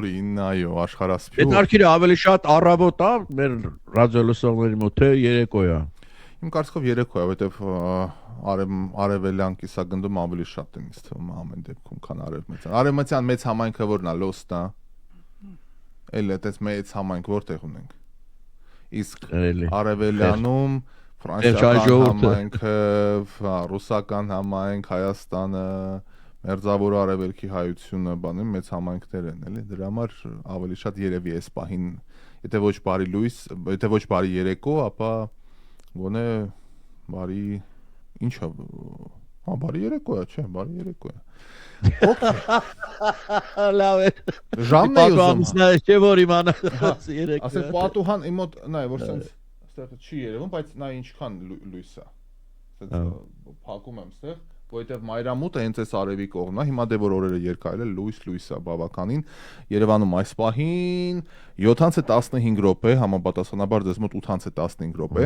Իննայո աշխարհասփյուր։ Այդ արկիրը ավելի շատ առավոտ է մեր ռադիոլսողների մոտ թե երեկո է։ Իմ կարծիքով երեկո է, որովհետև արևելյան կիսագնդում ավելի շատ են ինձ թվում ամեն դեպքում, քան արևմտյան։ Արևմտյան մեծ համայնքը որն է, Լոստա։ Էլ այդպես մեծ համայնք որտեղ ունենք։ Իսկ արևելյանում ֆրանսիական համայնքը, ռուսական համայնք, Հայաստանը, Մերձավոր Արևելքի հայությունը, բանում մեծ համայնքներ են, էլի։ Դրա համար ավելի շատ երևի էս պահին, եթե ոչ բարի լույս, եթե ոչ բարի երեկո, ապա գոնե բարի ինչա, բարի երեկո է, չէ, բարի երեկո է։ Լավ է։ Ժամն է ուզում։ Չէ որ իմանաս երեկո։ Ասես պատուհան իմ մոտ նայ որ sense այստեղ չի երևում, բայց նա ինչքան լույս է։ Sense փակում եմ այստեղ, որովհետև մայրամուտը հենց այս արևի կողմն է, հիմա դե որ օրերը երկայել է, լույս է բավականին։ Երևանում այս պահին 7:15 րոպե, համապատասխանաբար ձեզ մոտ 8:15 րոպե։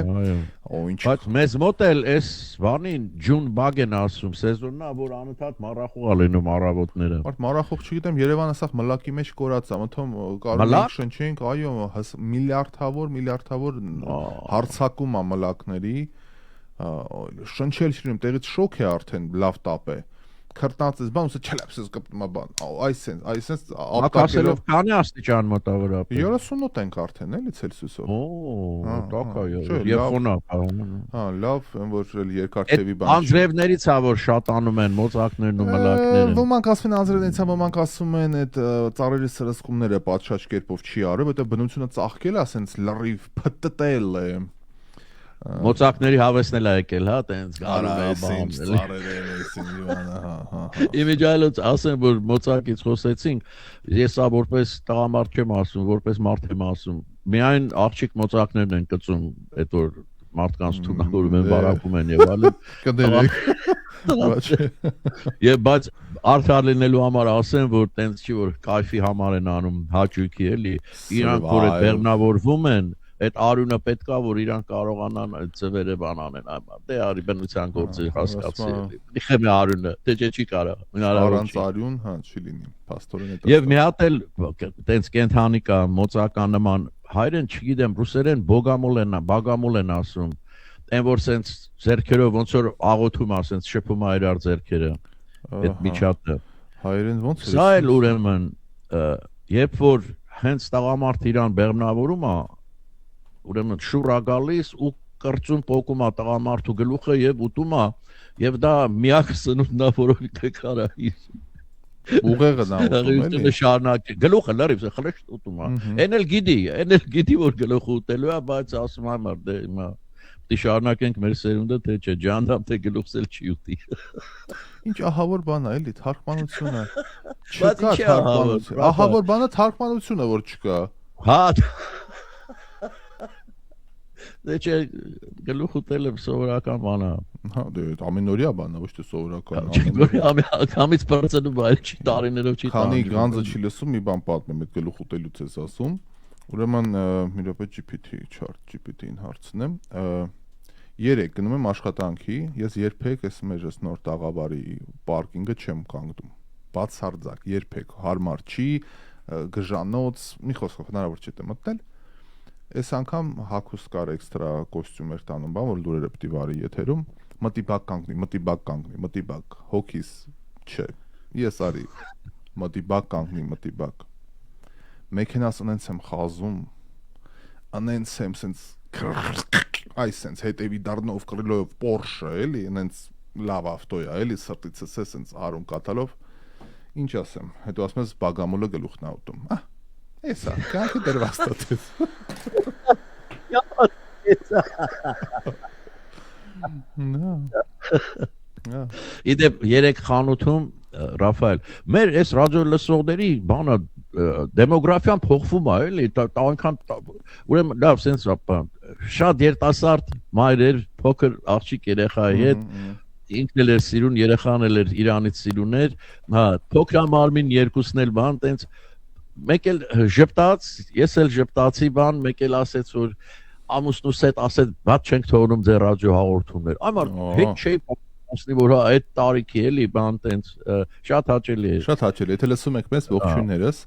Օ ինչ։ Բայց մեզ մոտ էլ էս բանին ջուն բագ են ասում, սեզոնն է, որ անընդհատ մառախուղ է լինում առավոտները։ Մարդ մառախուղ չգիտեմ, Երևանը սա մլակի մեջ կորած է, ըթոմ կարող ենք շնչենք, այո, միլիարդավոր հարցակում է մլակների։ Շնչել չլինում, տեղից շոկ է արդեն լավ տապ է։ Քրտնած ես բան, ուսը չլապսես կպտում բան։ Այսենց ապակասելով քանի աստիճան մոտավորապես։ 38 ենք արդեն, էլի Ցելսիուսով։ Օ, տակա է։ Եվ խոնա։ Հա, լավ, որ երկար թևի բան։ Անձրևներից է որ շատանում են մոծակներն ու մլակները։ Ոմանք ասում են անձրևներից, ոմանք ասում են այդ ծառերի սրսկումները պատշաճ կերպով չի արել, որովհետև բնությունը ծաղկել է, ասենց լրիվ փտտել է։ Մոծակների հավեսնել է եկել, հա, տենց գարավեին ծառերը էսին Իվանը, հա։ Իմիջայլոց ասեմ, որ մոծակից խոսեցինք, ես սա որպես տղամարդ չեմ ասում, որպես մարդ եմ ասում։ Միայն աղջիկ մոծակներն են կծում, այդ որ մարդկանց թունավորում են, բարակում են եւ այլն։ Կդերեք։ Եվ բայց արդար լինելու համար ասեմ, որ տենց չի որ կայֆի համար են անում հաճույքի էլի, իրանք որ բեռնավորվում են այդ արյունը պետքա որ իրան կարողանան այդ ծվերը բանանեն այո դե արի բնության գործի հասկացի իխեմ արյունը դե չի կարա առանց արյուն հա չի լինի փաստորեն այդ եւ մի հատ էլ տենց կենթանի կա մոծական նման հայրեն չգիտեմ ռուսերեն բագամոլ են ասում այն որ սենց ձերքերով ոնց որ աղոթում է սենց շփում է իրար ձերքերը այդ միջատը հայրեն ոնց սա էլ ուրեմն երբ որ հենց տղամարդ իրան բեռնավորում է ուրեմն շուռա գալիս ու կրծում փոկում է տղամարդու գլուխը եւ ուտում է եւ դա միակ սնունդն է որը կարա ուղեղը նա ուտում էլի շարնակ գլուխը լրիվ խլշտ ուտում է այն էլ գիտի որ գլուխը ուտելու է բայց ասում է մարդ դե հիմա դի շարնակենք մեր սերունդը թե չէ ջանդամ թե գլուխս էլ չի ուտի ինչ ահավոր բան է էլի թարգմանությունը չկա թարգմանություն ահավոր բանը թարգմանությունը որ չկա հա դե չէ գլուխ ուտելը սովորական բան է հա դե ամենօրյա բան է ոչ թե սովորական ամից բարձրանում այլ չի տարիներով չի քանի գանձը չի լսում մի բան պատմեմ այդ գլուխ ուտելուց ես ասում ուրեմն մի րոպե GPT-ին հարցնեմ երեք գնում եմ աշխատանքի ես երբեք այս մեր նոր տաղավարի պարկինգը չեմ կանգնում բացարձակ երբեք հարմար չի գժանոց մի խոսքով հնարավոր չէ մտնել Այս անգամ հակուստ կար էքստրա կոստյում էր տանում, բան որ լուրերը պիտի վարի եթերում, մտի բակ կանգնի, հոգիս չէ, ես արի, մտի բակ, մեքենաս անենց եմ խազում, անենց եմ սենց, այս սենց հետևի դարնով կրիլոյով Porsche էլի, անենց լավ ավտո է, էլի սրտիցս է սենց արում կատալով, ինչ ասեմ, հետո ասում ես բագամոլը գլուխն է ուտում, Եսա, կանքի դրվաստատես Իդեպ երեք խանութում Ռաֆայել մեր այս ռադիո լսողների բանը դեմոգրաֆիան փոխվում է էլի այնքան ուրեմն լավ սենց շատ երիտասարդ մայրեր փոքր աղջիկ երեխայի հետ ինքն էլ էր սիրուն երեխան էլ էր Իրանից սիրուն էր հա փոքրամարմին երկուսն էլ բան տենց մեկ էլ ժպտաց, ես էլ ժպտացի բան, մեկ էլ ասեց որ ամուսնուս հետ ասեց, բաց չենք թողնում ձեր ռադիո հաղորդումներ։ Այմար հետ չէի ասնի որ այդ տարիքի էլի բան տենց շատ հաճելի է։ Շատ հաճելի, եթե լսում եք մեզ ողջույններս։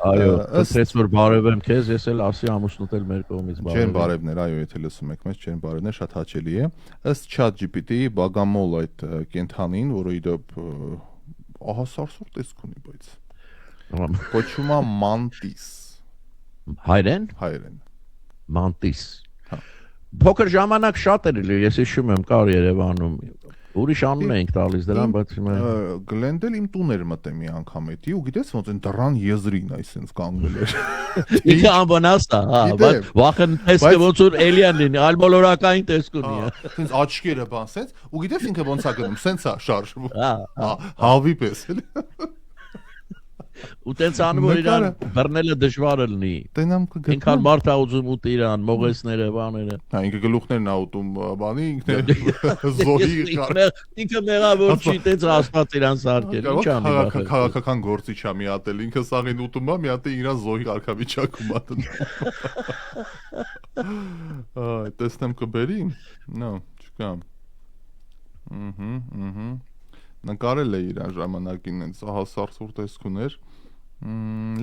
Այո, ըստ որ բարևեմ քեզ, ես էլ ասի ամուսնուդ էլ մեր կողմից բարև։ Ջեն բարևներ, այո, եթե լսում եք մեզ, ջեն բարևներ, շատ հաճելի է։ Ըստ ChatGPT-ի Բագամոլ այդ կենթանին, որը իդեպ ահա սարսուռ տեսք ունի, բայց կոչվում է Mantis։ Հայերեն։ Mantis։ Փոքր ժամանակ շատ էր էլի, ես հիշում եմ կար Երևանում։ Ուրիշ անուն էինք տալիս դրան, բայց հիմա Գլենդել իմ տուն էր մտել մի անգամ էդի ու գիտես ոնց են դռան եզրին այսպես կանգնել էր։ Ինքը անվնաստ է, հա, բայց վախն տեսքը ոնց որ էլիան լինի, ալմոլորակային տեսք ունի։ Այսպես աչքերը բան սենց ու գիտես ինքը ոնց է գնում, սենց է շարժվում։ Հա, հավի պես էլի։ ու տենց անում որ իրան բռնելը դժվար է լինի։ Տենամ կգտնեմ։ Ինքան մարդ է ուզում ուտ իրան, մողեսները, բաները։ Հա, ինքը գլուխներն ա ուտում, բանի ինքն է զոհի Ինքը մեղավոր չի, տենց ասված իրան սարքել, ինչ անի բախը։ Քաղաքական գործիչ է մի հատ էլ, ինքը սաղին ուտում է, մի հատ է իրան զոհի արքավիճակում ա դնում։ Այ, տեսնեմ կբերի։ No, չկա։ Նկարել է իրան ժամանակին այնց ահա սարսուռ տեսք ուներ։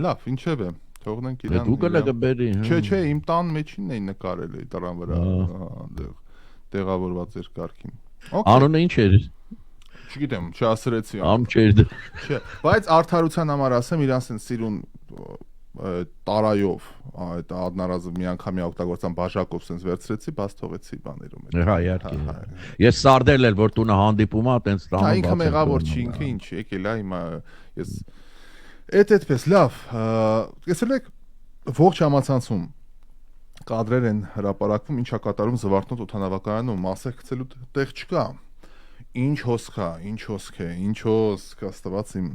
Լավ, ինչև է, թողնենք իրան։ Դու գլը կբերի։ Չէ, իմ տան մեջինն էի նկարել էի դրան վրա, տեղավորված էր կարգին։ Անունը ինչ էր։ Չգիտեմ, չասրեցի։ Ամ չէր։ Չէ, բայց արդարության համար ասեմ, իրան սենց սիրուն տարայով, այդ adnarazը մի անգամի օգտագործան բաժակով սենց վերցրեցի, բաց թողեցի բաներում։ Հա, իհարկե։ Ես սարդել էլ որ տունը հանդիպում է, տենց տանում։ Հա, ինքը մեղավոր չի, ինքը ինչ, եկել է հիմա ես այդպես լավ, տեսեք ողջ համացանցում կադրեր են հրապարակվում, ինչա կատարում Զվարթնոտ օդանավակայանում, մասեր գցելու տեղ չկա։ Ինչ հոսք է, աստված իմ։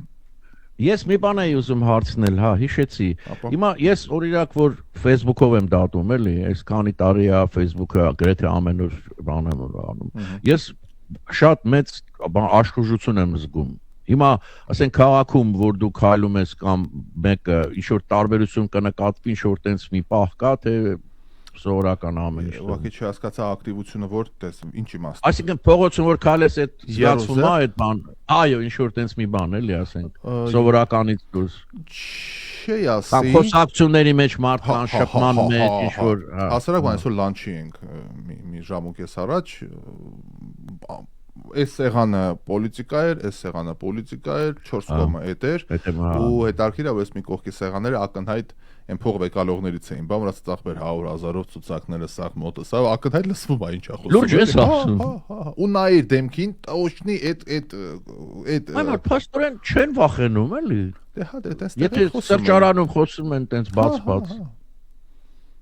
Ես մի բան էի ուզում հարցնել, հա, հիշեցի։ Հիմա ես օրինակ որ Facebook-ով եմ դատում, էլի, այս քանի տարի է Facebook-ը գրեթե ամեն օր բան եմ անում։ Ես շատ մեծ աշխուժություն եմ զգում։ Հիմա, ասենք քաղաքում, որ դու քայլում ես կամ մեկը ինչ-որ տարբերություն կնկատվի, ինչ-որ տենց մի պահ կա, թե սովորական ամեն ինչ։ Ուղղակի չհասկացա ակտիվությունը որտես, ինչ իմաստ։ Այսինքն փողոցում որ քայլես այդ զգացվում է այդ բան։ Այո, ինչ-որ տենց մի բան էլի, ասենք, սովորականից դուրս։ Չի ասի։ Կամ խոսակցությունների մեջ մարդկան շփման մեջ ինչ-որ։ Հասարակ բան այսօր լանչի ենք մի ժամ ու կես առաջ այս սեղանը պոլիտիկա էր, այս սեղանը պոլիտիկա էր, 4 կողմը էդ էր ու հետարքիր ավես մի կողքի սեղանները ակնհայտ այն փող վեկալողներից էին, բա մնաց ծախբեր 100,000-ով ցուցակները սաղ մոտը, սա ակնհայտ լսվում է ինչ է խոսում։ Լուրջ ես ասում։ Ու նայիր դեմքին, տոշնի այդ Այո, փաստորեն չեն վախենում, էլի։ Դե հա, դե տես։ Եթե սրճարանում խոսում են տենց բաց։ Բաց։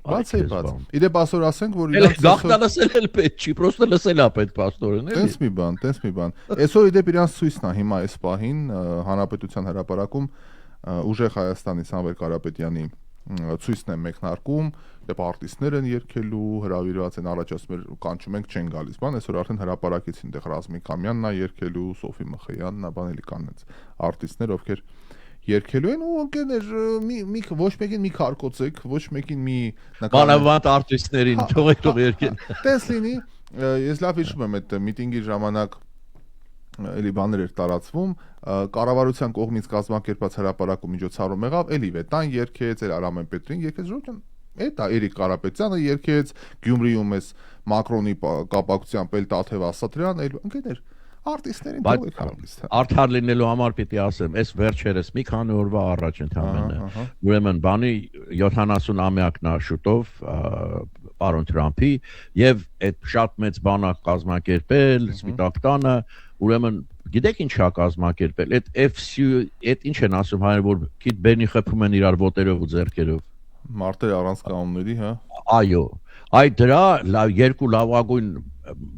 Իդեպ ասոր ասենք, որ իրանք գախտա լսել էլ պետք չի, պրոստը լսել է պետք փաստորեն, էլի։ Տենց մի բան։ Այսօր իդեպ իրանք ցույցն է հիմա այս պահին Հանրապետության հրապարակում ուժեղ Հայաստանի Սամվել Կարապետյանի ցույցն է մեկնարկում, դեպ արտիստներ են երգելու, հրավիրված են առաջ ասում են կանչում ենք չեն գալիս, բան այսօր արդեն հրապարակեցին, դեղ Ռազմիկ Ամյանն է երգելու, Սոֆի Մխեյանն է, բան էլի կան այնց արտիստներ, ովքեր երգելու են ու ընկերներ մի ոչ մեկին մի քարկոցեք, ոչ մեկին մի բանավանդ արտիստներին թողեք երգեն։ Տես լինի, ես լավ հիշում եմ այդ միտինգի ժամանակ էլի բաներ էր տարածվում, կառավարության կողմից կազմակերպված հրապարակում միջոցառում եղավ, էլի Վետան երգեց, էլ Արամեն Պետրին երգեց, ժողովուրդն էդ է Էրիկ Կարապետյանը երգեց, Գյումրիում էս Մակրոնի կապակցությամբ էլ Տաթև Ասատրյան, էլ ընկերներ արտիստերին թողեք արտիստ։ Արդար լինելու համար պիտի ասեմ, այս վերջերս մի քանի օրվա առաջ ընդհանրապես ուրեմն բանի 70-ամյակն է շուտով պարոն Թրամփի եւ այդ շատ մեծ բանակ կազմակերպել Սպիտակ տանը, ուրեմն գիտեք ինչ է կազմակերպել, այդ FCU, այդ ինչ են ասում հայեր, որ քիչ բերնի խփում են իրար ոտերով ու ձեռքերով։ Մարտեր առանց կանոնների, հա։ Այո, այդ դրա երկու լավագույն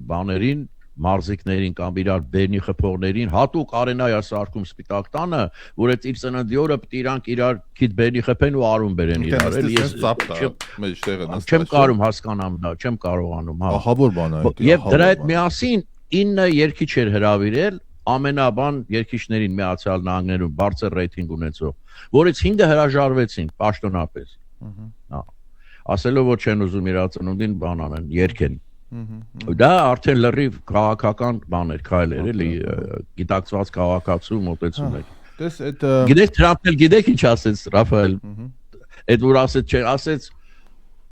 բաներին մարզիկներին կամ իրար բերնի խփողներին հատուկ արենայ է սարքում Սպիտակ տանը, որ այդ իր ծննդի օրը պիտի իրանք իրար քիչ բերնի խփեն ու արում բերեն իրար, էլի ես չեմ կարող հասկանամ դա, չեմ կարողանում, հա։ Ահավոր բան է դա։ Եվ դրա հետ միասին 9 երգիչ էր հրավիրել, ամենաբան երգիչներին Միացյալ Նահանգներում բարձր ռեյտինգ ունեցող, որից 5-ը հրաժարվեցին պաշտոնապես։ Հա։ Ասելով որ չեն ուզում իր ծնունդին բան անեն, երգեն։ Դա արդեն լրիվ քաղաքական բաներ, քայլեր էլի, գիտակցված քաղաքացու մոտեցումներ։ Դες այդ Գիտեք Թրամփն էլ գիտեք ինչ ասեց Ռաֆայել։ Այդ որ ասեց, չէ, ասեց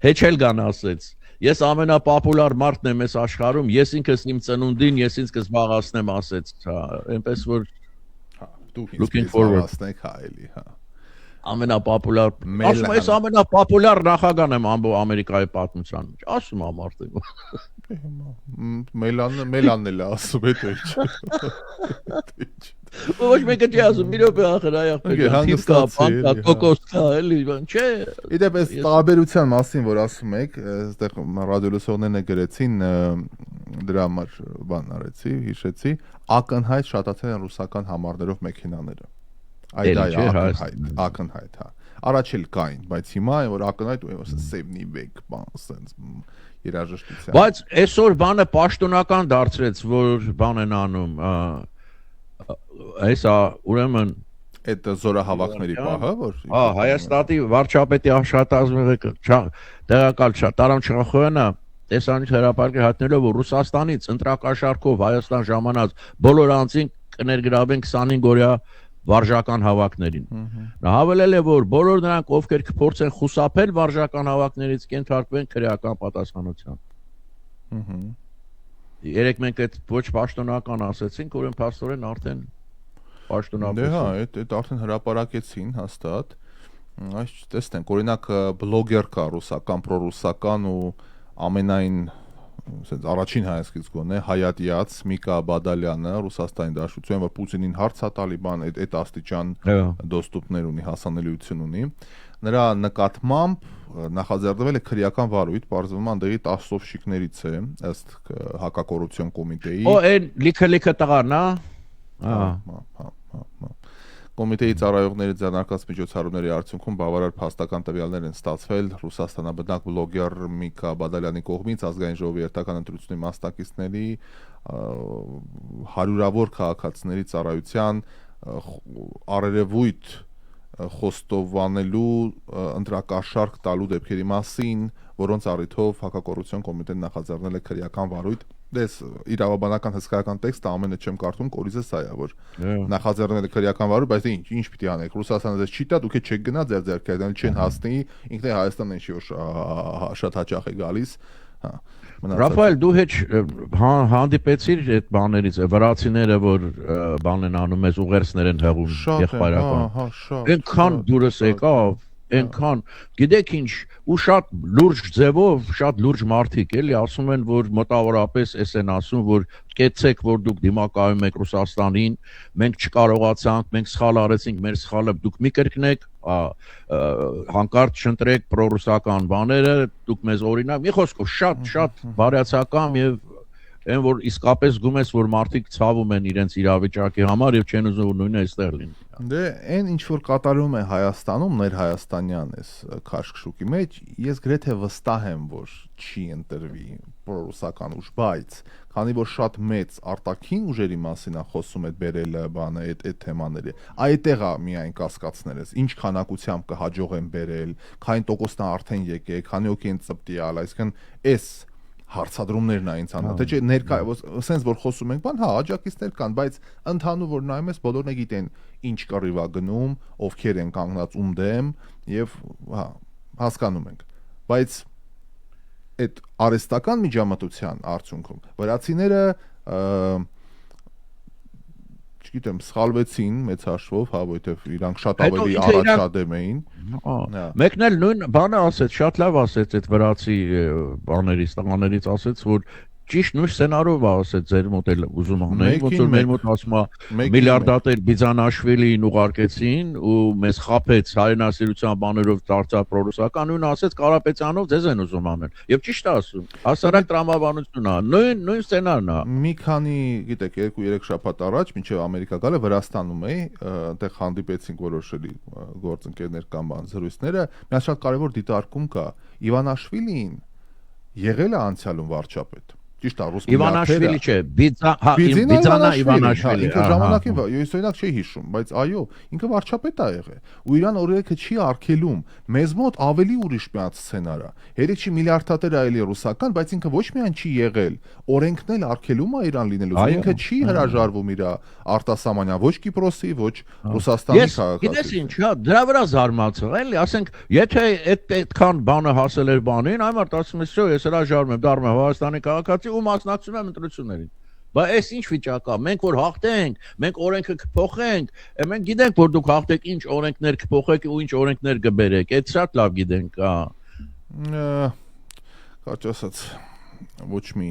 Հեչելգան ասեց. Ես ամենապոպուլար մարդն եմ այս աշխարհում, ես ինքս իմ ծնունդին, ես ինձ կզբաղացնեմ ասեց, հա, այնպես որ դու looking ինձ forward. ասնեք հա էլի, հա։ ամենապոպուլար, ասում ես ամենապոպուլար նախագահն եմ Ամերիկայի պատմության մեջ, ասում եմ արդեն։ Մելանն էլ ասում է դե ինչ։ Ոչ մեկը չի ասում, մի րոպե ախր այախ թիվ կա, բան կա, կոկոս կա, էլի բան, չէ։ Իդեպ այս տարբերության մասին որ ասում եք, այստեղ ռադիոլսողներն գրեցին դրա համար բան արեցի, հիշեցի, ակնհայտ շատացել են ռուսական համարներով մեքենաները։ Այդ ակնհայտ, հա։ Առաջ էլ կային, բայց հիմա որ ակնհայտ ու սեվնի վեկ բան, sense երաժշտության։ Բայց այսօր բանը պաշտոնական դարձրեց, որ բան են անում, այսա ուրեմն այդ զորահավաքների պահը, որ Հայաստանի վարչապետի աշխատազմեղը տեղակալ Տարամ Չախոյանը տեսանյութ հրապարակի հայտնելով, որ Ռուսաստանից ընտրակաշառքով Հայաստան ժամանած բոլոր անձին կներգրավեն 25 օրյա վարժական հավաքներին։ Նա հավելել է, որ բոլոր նրանք, ովքեր կփորձեն խուսափել վարժական հավաքներից, կենթարկվեն քրեական պատասխանության։ Երեք մենք այդ ոչ պաշտոնական ասեցինք, ուրեմն փաստորեն արդեն պաշտոնական։ Դե հա, այդ արդեն հրապարակեցին հաստատ։ Այս տեսնենք, օրինակ բլոգեր կա ռուսական, պրոռուսական ու ամենայն ասենց առաջին հայացքից գոնե Հայատյաց Միկա Բադալյանը Ռուսաստանի Դաշնության, որ Պուտինին հարց է տալի բան, այդ աստիճան դոստուպներ ունի, հասանելիություն ունի։ Նրա նկատմամբ նախաձեռնվել է քրեական վարույթ, պարզվում է անդեղի 10 սովշիկներից է, ըստ հակակոռուպցիոն կոմիտեի։ Այն լիքը տղան, հա։ Կոմիտեի ծառայողների ձեռնարկած միջոցառումների արդյունքում բավարար փաստական տվյալներ են ստացվել Ռուսաստանաբնակ բլոգեր Միկա Բադալյանի կողմից ազգային ժողովի երթական ընտրությունների մասնակիցների հարյուրավոր քաղաքացիների ծառայության առերևույթ խոստովանելու ընտրակաշառք տալու դեպքերի մասին, որոնց առիթով հակակոռուպցիոն կոմիտեն նախաձեռնել է քրեական վարույթ։ Դες իրավաբանական հսկայական տեքստը ամենը չեմ կարդում, կորիզը սա է, որ նախաձեռնել է քրեական վարույթ, բայց ինչ պիտի անեք, Ռուսաստանը դες չի տա, դուք չեք գնա ձեր ձեռքերն չեն հասնի, ինքն է Հայաստանն ինչ որ շատ հաճախ է գալիս, հա։ Ռաֆայել, դու հետ հանդիպեցիր այդ բաներից, վրացիները, որ բան են անում, մեզ ուղերձներ են հղում եղբայրական։ Այնքան դուրս եկավ, այնքան, գիտեք ինչ, ու շատ լուրջ ձևով, շատ լուրջ մարդիկ էլի ասում են, որ մոտավորապես էս են ասում, որ կեցեք, որ դուք դիմակայում եք Ռուսաստանին, մենք չկարողացանք, մենք սխալ արեցինք, մեր սխալը դուք մի կրկնեք, հանկարծ չընտրեք պրոռուսական բաները, դուք մեզ օրինակ, մի խոսքով շատ բարյացակամ եւ այն որ իսկապես գում ես որ մարդիկ ցավում են իրենց իրավիճակի համար եւ չեն ուզում որ նույնը այստեղ լինի։ Դե այն ինչ որ կատարում է Հայաստանում, ներհայաստանյան էս քաշքշուկի մեջ, ես գրեթե վստահ եմ որ չի ընտրվի պրոռուսական ուժ, բայց քանի որ շատ մեծ արտաքին ուժերի մասին է խոսում այդ բերելը բանը այդ թեմաները, այդտեղ է միայն կասկածներս, ինչ քանակությամբ կհաջողեն բերել, քանի տոկոսն է արդեն եկել, քանի օքի են ծպտիալ, այսինքն էս հարցադրումներն այն ցանոթ, թե չէ ներկա, ասենց որ խոսում ենք, բան, հա, աջակիցներ կան, բայց ընդհանուր որ նայում ես, բոլորն է գիտեն ինչ կռիվ է գնում, ովքեր են կանգնած ում դեմ եւ հա, հասկանում ենք։ Բայց այդ արհեստական միջամտության արդյունքում վրացիները չգիտեմ, սխալվեցին մեծ հաշվով, հա, որովհետեւ իրանք շատ ավելի առաջադեմ էին։ Մեկն էլ նույն բանը ասեց, շատ լավ ասեց այդ վրացի բաներից, տղաներից ասեց, որ ճիշտ նույն սցենարով ասեց ձեր մոտ էլ ուզում անեն, ոնց որ մեր մոտ ասում է միլիարդատեր Բիզանաշվիլին ուղարկեցին ու մեզ խափեց հայրենասիրության բաներով դարձավ պրոռուսական, նույն ասեց Կարապետյանով ձեզ են ուզում անել։ Եվ ճիշտ է ասում, հասարակ տրամաբանությունն է, նույն սցենարն է։ Մի քանի, գիտեք, 2-3 շաբաթ առաջ, մինչև Ամերիկա գալը Վրաստանում էի, այնտեղ հանդիպեցինք որոշելի գործընկերներ կամ բան զրույցները, մի շատ կարևոր դիտարկում կա։ Իվանաշվիլին եղել է անցյալում վարչապետ։ ճիշտ է, ռուս Իվանաշվիլի չէ, Բիձանա Իվանաշվիլի։ Ինքը ժամանակին ես օրինակ չի հիշում, բայց այո, ինքը վարչապետ է եղել։ Ու իրան օրենքը չի արգելում։ Մեզ մոտ ավելի ուրիշ մի հատ սցենար է։ Երեք չի միլիարդատեր այելի ռուսական, բայց ինքը ոչ միայն չի եղել, օրենքն էլ արգելում է իրան լինելու։ Ինքը չի հրաժարվում իր արտասահմանյան ոչ Կիպրոսի, ոչ Ռուսաստանի քաղաքացի։ Գիտես ինչ, դրա վրա զարմացա, էլի, ասենք, եթե այդքան բանը հասել էր բանին, այմարտ ասում ես, ես հրաժարվում եմ, դառնում եմ Հայաստանի քաղաքացի ու մասնակցում եմ ընտրություններին։ Բայց այս ինչ վիճակ է, մենք որ հաղթենք, մենք օրենքը կփոխենք, մենք գիտենք, որ դուք հաղթեք, ինչ օրենքներ կփոխեք ու ինչ օրենքներ կբերեք, այդ շատ լավ գիտենք, Կարճ ասած ոչ մի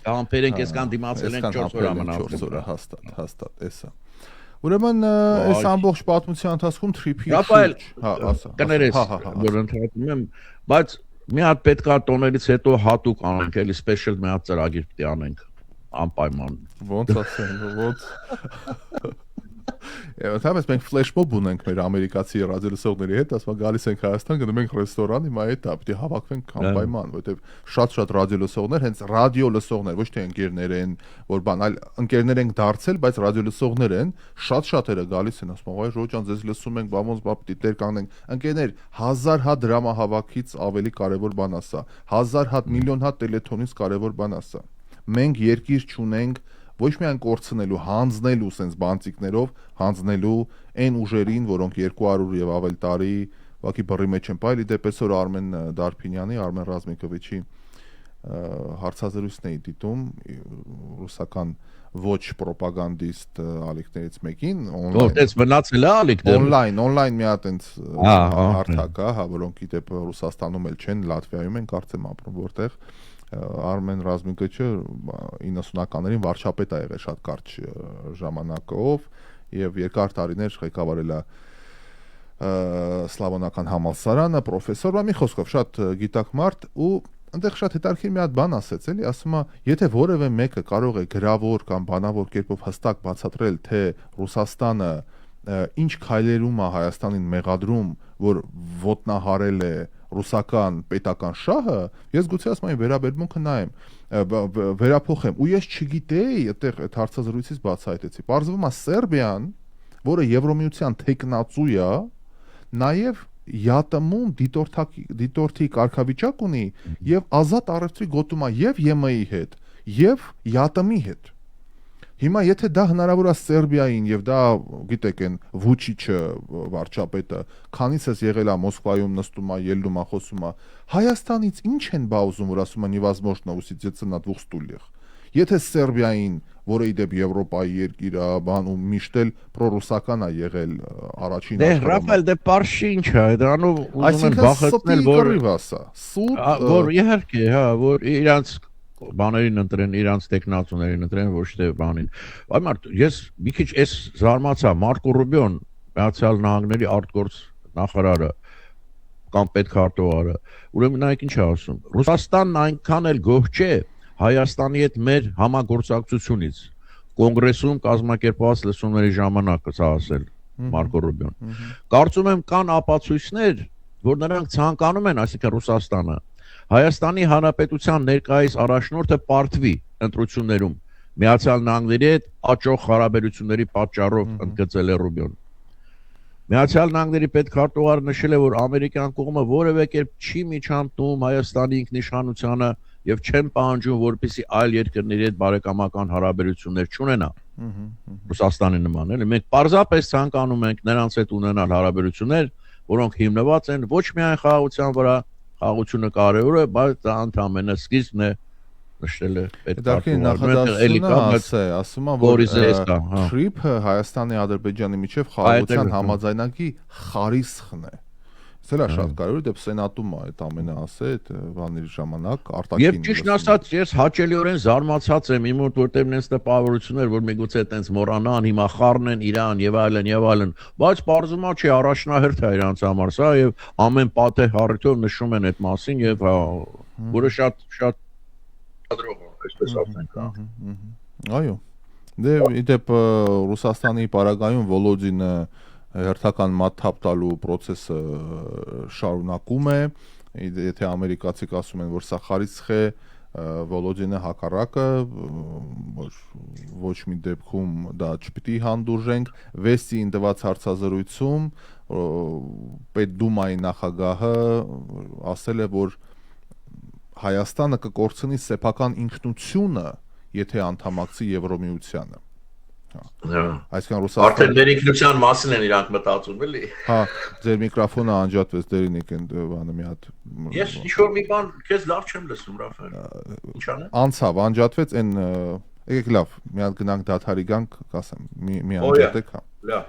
ամպերենք այսքան դիմացել ենք 4 օր ամենավ 4 օր հաստատ էսա Ուրեմն այս ամբողջ պատմության ընթացքում թրիփի ասա կներես որ ընդհանրում եմ բայց մի հատ պետքա տոներից հետո հատուկ անենք էլի սպեշիալ մի հատ ծրագիր պետք է անենք անպայման ոնց ասեմ ոնց Եվ մենք ֆլեշմոբ ունենք մեր ամերիկացի ռադիոլսողների հետ, ասում գալիս ենք Հայաստան, գնում ենք ռեստորան, հիմա այդ է, պետք է հավաքվենք անպայման, որովհետև շատ ռադիոլսողներ, հենց ռադիոլսողներ, ոչ թե ընկերներ են, որ բան, այլ ընկերներ ենք դարձել, բայց ռադիոլսողներ են, շատ-շատերը գալիս են, ասում այ Ժոջան, ձեզ լսում ենք, բամոնց պիտի տեր կանենք։ Ընկերներ, 1000 հատ դրամահավաքից ավելի կարևոր բան ասա, 1000 հատ, միլիոն հատ տելեթոնից կարևոր բան ասա։ Մենք երկիր չունենք ոչ միայն կորցնելու, հանձնելու sense բանցիկներով, հանձնելու այն ուժերին, որոնք 200 եւ ավել տարի ուղղակի բռի մեջ են բայ, դեպ այսօր Արմեն Դարփինյանի, Արմեն Ռազմիկովիչի հարցազրույցն էի դիտում ռուսական ոչ պրոպագանդիստ ալիքներից մեկին, Որտես մնացել է ալիք դեռ Օնլայն մի հատ այնց հարթակ է, հա, որոնք դեպ Ռուսաստանում էլ չեն, Լատվիայում են կարծեմ ապրում, որտեղ Արմեն Ռազմիկովիչը 90-ականներին վարչապետ է եղել շատ կարճ ժամանակով եւ երկար տարիներ ղեկավարել է Սլավոնական համալսարանը, պրոֆեսոր, մի խոսքով շատ գիտակ մարդ ու այնտեղ շատ հետաքրքիր մի հատ բան ասեց, էլի, ասում է, եթե որևէ մեկը կարող է գրավոր կամ բանավոր կերպով հստակ բացատրել, թե Ռուսաստանը ինչ քայլերում է Հայաստանին մեղադրում, որ ոտնահարել է ռուսական պետական շահը, ես գուցե ասում եմ վերաբերմունքը նայեմ, վերափոխեմ, ու ես չգիտեի, այդտեղ այդ հարցազրույցից բացահայտեցի։ Պարզվում է Սերբիան, որը Եվրոմիության թեկնածու է, նաև ԵԱՏՄ-ում դիտորդի կարգավիճակ ունի եւ ազատ առևտրի գոտում է եւ ԵՄ-ի հետ, եւ ԵԱՏՄ-ի հետ։ Հիմա եթե դա հնարավոր է Սերբիային եւ դա գիտեք են Վուչիչը վարչապետը քանից էս եղել է Մոսկվայում նստում է ելնում է խոսում է Հայաստանից ինչ են բա ուզում որ ասում են невозможно усидеться на двух стульях Եթե Սերբիային որը իդեպ Եվրոպայի երկիր է բան ու միշտ էլ պրոռուսական է եղել առաջին Դե Ռաֆայել դե Պարշի ինչ է դրանով ուզում են բախեցնել որ որ իհարկե հա որ իրանց բաներին ընտրեն, իրանց տեխնացուներին ընտրեն, ոչ թե բանին։ Այմարտ, ես մի քիչ էս զարմացա Մարկո Ռուբիոն, Միացյալ Նահանգների արտգործ նախարարը կամ պետքարտուղարը, ուրեմն նայեք ինչ է ասում։ Ռուսաստանն այնքան էլ գոհ չէ Հայաստանի հետ մեր համագործակցությունից։ Կոնգրեսում կազմակերպված լսումների ժամանակ սա ասել Մարկո Ռուբիոն։ Կարծում եմ կան ապացույցներ, որ նրանք ցանկանում են, այսինքն Ռուսաստանը Հայաստանի Հանրապետության ներկայիս առաջնորդը պարտվի ընտրություններում Միացյալ Նահանգների հետ աճող հարաբերությունների պատճառով ընդգծել է Ռուբիոն։ Միացյալ Նահանգների պետքարտուղարը նշել է, որ ամերիկյան կողմը որևէ կերպ չի միջամտում Հայաստանի ինքնիշխանությանը եւ չեն պահանջում, որպեսզի այլ երկրների հետ բարեկամական հարաբերություններ չունենա։ Ռուսաստանի նման, էլի մենք պարզապես ցանկանում ենք նրանց հետ ունենալ հարաբերություններ, որոնք հիմնված են ոչ միայն խաղաղության վրա Խաղաղությունը կարևոր է, բայց դա ընդհանրապես սկիզբն է նշել է պետքարտուղարը, ասում է, որ թրիփը Հայաստանի Ադրբեջանի միջև խաղաղության համաձայնագրի խարիսխն է։ Սա է շատ կարևոր, դեպ սենատում է այդ ամենը ասել, այդ բաների ժամանակ արտաքին։ Եվ ճիշտ ասած, ես հաճելիորեն զարմացած եմ իմ մոտ, որտեղ նենց տպավորություններ, որ միգուցե այտենց մոռանան, հիմա խառնեն Իրան եւ այլն, բայց բարձումա չի առաջնահերթ է իրանց համար սա եւ ամեն պատե հարթով նշում են այդ մասին եւ որը շատ դրող է, այսպես ասենք։ Այո։ Դե իդեպ Ռուսաստանի պարագայում Վոլոդինը հերթական մաթափ տալու process-ը շարունակում է, եթե ամերիկացիք ասում են, որ սա խարիսխ է, Վոլոդինը հակառակը, որ ոչ մի դեպքում դա չպիտի հանդուրժենք, Վեսիին տված հարցազրույցում Պետդումայի նախագահը ասել է, որ Հայաստանը կկորցնի սեփական ինքնությունը, եթե անդամակցի Եվրոմիությանը։ Այսինքն Ռուսաստանը արդեն դեր ինքնության մասին են իրանք մտածում, էլի։ Հա, ձեր միկրոֆոնը անջատվեց, դերինիկ են բանը մի հատ։ Ես ինչ-որ մի բան քեզ լավ չեմ լսում, Ռաֆայել։ Ինչ անեմ։ Անցավ, անջատվեց այն, եկեք լավ, մի հատ գնանք դաթարի գանք, կասեմ, մի անջատեք, հա։ Լավ։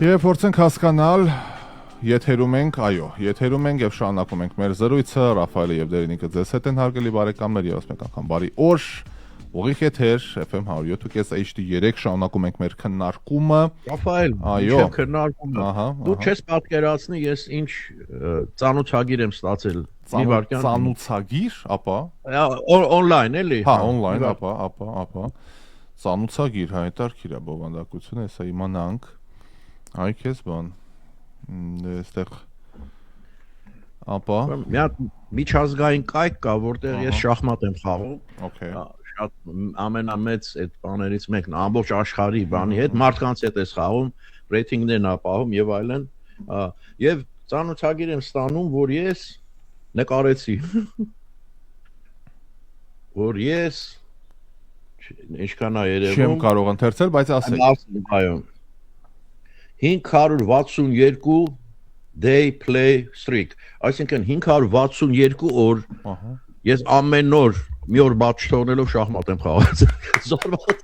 Եվ փորձենք հասկանալ, եթերում ենք, այո, եթերում ենք եւ շարունակում ենք մեր զրույցը, Ռաֆայելը եւ Դերինիկը ձեզ հետ են հարգելի բարեկամներ, եւս մեկ անգամ բարի օր, ուղիղ եթեր, FM 107.5 HD3 շարունակում ենք մեր քննարկումը։ Ռաֆայել, այո, քննարկումը։ ահա, Դու չես պատկերացնի, ես ինչ ծանոթագիր եմ ստացել։ Ծանոթագիր, ապա։ Օնլայն, էլի։ Հա, օնլայն, ապա։ Ծանոթագիր, հայտարարքիր է բովանդակությունը, հեսա իմանանք։ Այ քեզ բան։ Այստեղ ապա մի հատ միջազգային կայք կա, որտեղ ես շախմատ եմ խաղում։ Okay։ Շատ ամենամեծ այդ բաներից մեկն է, ամբողջ աշխարհի բանի հետ, մարդկանց հետ ես խաղում, ռեյթինգներն ապահովում եւ այլն։ Եվ ծանոթագիր եմ ստանում, որ ես նկարեցի։ Որ ես ինչքան է երևում։ Չեմ կարող ընթերցել, բայց ասեք։ Այո։ 562 day play streak, այսինքն 562 օր ես ամեն օր մի օր բաց չթողնելով շախմատ եմ խաղացել։ Զորված։